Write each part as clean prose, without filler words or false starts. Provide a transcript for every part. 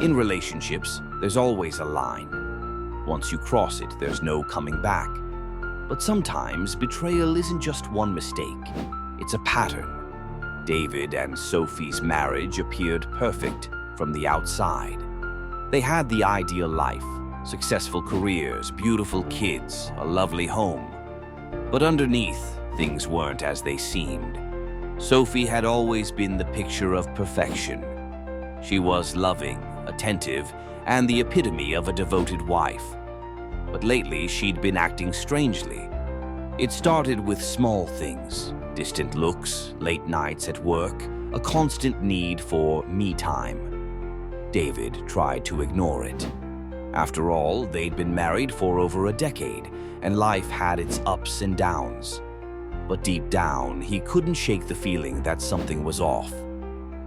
In relationships, there's always a line. Once you cross it, there's no coming back. But sometimes betrayal isn't just one mistake, it's a pattern. David and Sophie's marriage appeared perfect from the outside. They had the ideal life, successful careers, beautiful kids, a lovely home. But underneath, things weren't as they seemed. Sophie had always been the picture of perfection. She was loving, attentive, and the epitome of a devoted wife. But lately, she'd been acting strangely. It started with small things, distant looks, late nights at work, a constant need for me time. David tried to ignore it. After all, they'd been married for over a decade, and life had its ups and downs. But deep down, he couldn't shake the feeling that something was off.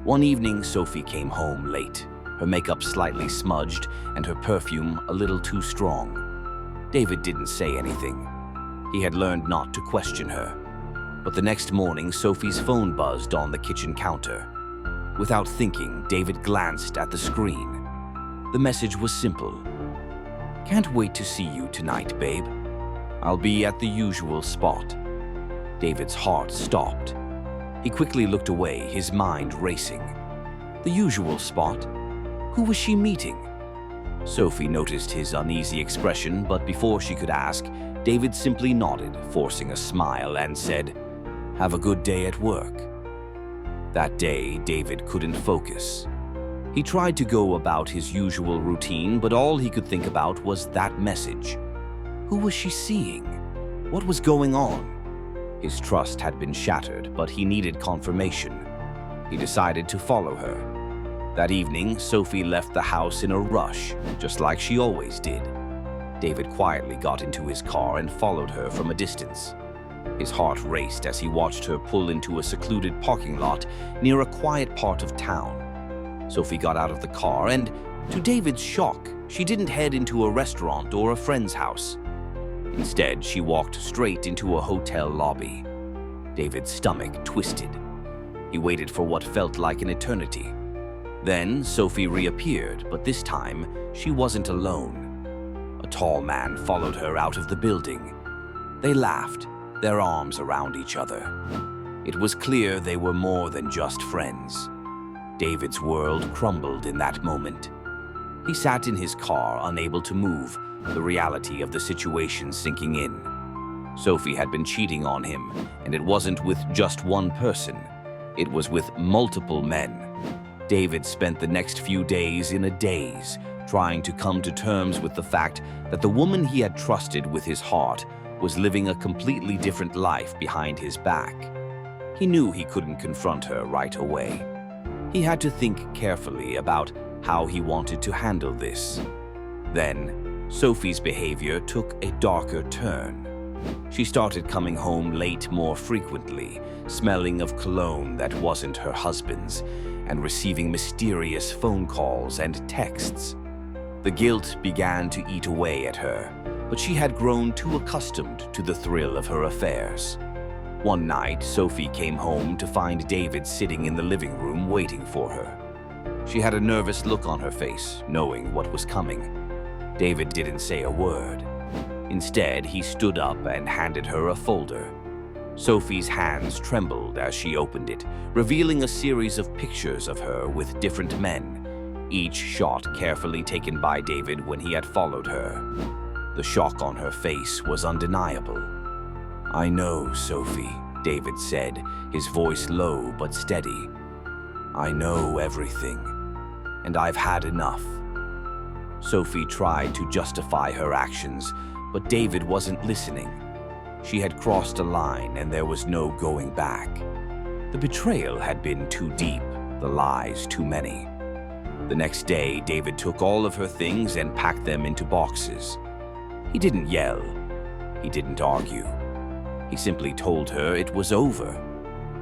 One evening, Sophie came home late, her makeup slightly smudged and her perfume a little too strong. David didn't say anything. He had learned not to question her. But the next morning, Sophie's phone buzzed on the kitchen counter. Without thinking, David glanced at the screen. The message was simple. "Can't wait to see you tonight, babe. I'll be at the usual spot." David's heart stopped. He quickly looked away, his mind racing. The usual spot? Who was she meeting? Sophie noticed his uneasy expression, but before she could ask, David simply nodded, forcing a smile, and said, "Have a good day at work." That day, David couldn't focus. He tried to go about his usual routine, but all he could think about was that message. Who was she seeing? What was going on? His trust had been shattered, but he needed confirmation. He decided to follow her. That evening, Sophie left the house in a rush, just like she always did. David quietly got into his car and followed her from a distance. His heart raced as he watched her pull into a secluded parking lot near a quiet part of town. Sophie got out of the car and, to David's shock, she didn't head into a restaurant or a friend's house. Instead, she walked straight into a hotel lobby. David's stomach twisted. He waited for what felt like an eternity. Then Sophie reappeared, but this time she wasn't alone. A tall man followed her out of the building. They laughed, their arms around each other. It was clear they were more than just friends. David's world crumbled in that moment. He sat in his car, unable to move, the reality of the situation sinking in. Sophie had been cheating on him, and it wasn't with just one person. It was with multiple men. David spent the next few days in a daze, trying to come to terms with the fact that the woman he had trusted with his heart was living a completely different life behind his back. He knew he couldn't confront her right away. He had to think carefully about how he wanted to handle this. Then, Sophie's behavior took a darker turn. She started coming home late more frequently, smelling of cologne that wasn't her husband's, and receiving mysterious phone calls and texts. The guilt began to eat away at her, but she had grown too accustomed to the thrill of her affairs. One night, Sophie came home to find David sitting in the living room waiting for her. She had a nervous look on her face, knowing what was coming. David didn't say a word. Instead, he stood up and handed her a folder. Sophie's hands trembled as she opened it, revealing a series of pictures of her with different men, each shot carefully taken by David when he had followed her. The shock on her face was undeniable. "I know, Sophie," David said, his voice low but steady. "I know everything, and I've had enough." Sophie tried to justify her actions, but David wasn't listening. She had crossed a line and there was no going back. The betrayal had been too deep, the lies too many. The next day, David took all of her things and packed them into boxes. He didn't yell. He didn't argue. He simply told her it was over.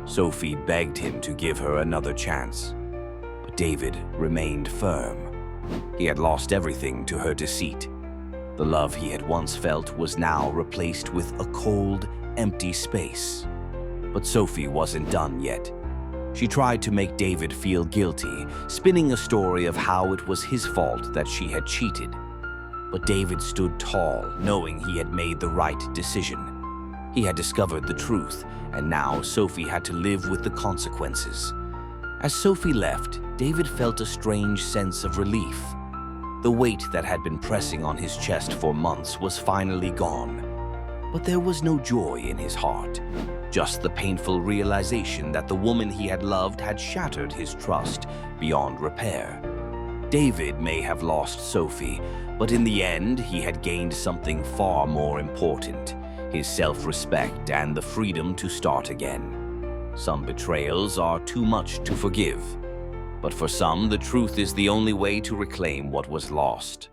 Sophie begged him to give her another chance. But David remained firm. He had lost everything to her deceit. The love he had once felt was now replaced with a cold, empty space. But Sophie wasn't done yet. She tried to make David feel guilty, spinning a story of how it was his fault that she had cheated. But David stood tall, knowing he had made the right decision. He had discovered the truth, and now Sophie had to live with the consequences. As Sophie left, David felt a strange sense of relief. The weight that had been pressing on his chest for months was finally gone. But there was no joy in his heart, just the painful realization that the woman he had loved had shattered his trust beyond repair. David may have lost Sophie, but in the end he had gained something far more important: his self-respect and the freedom to start again. Some betrayals are too much to forgive, but for some the truth is the only way to reclaim what was lost.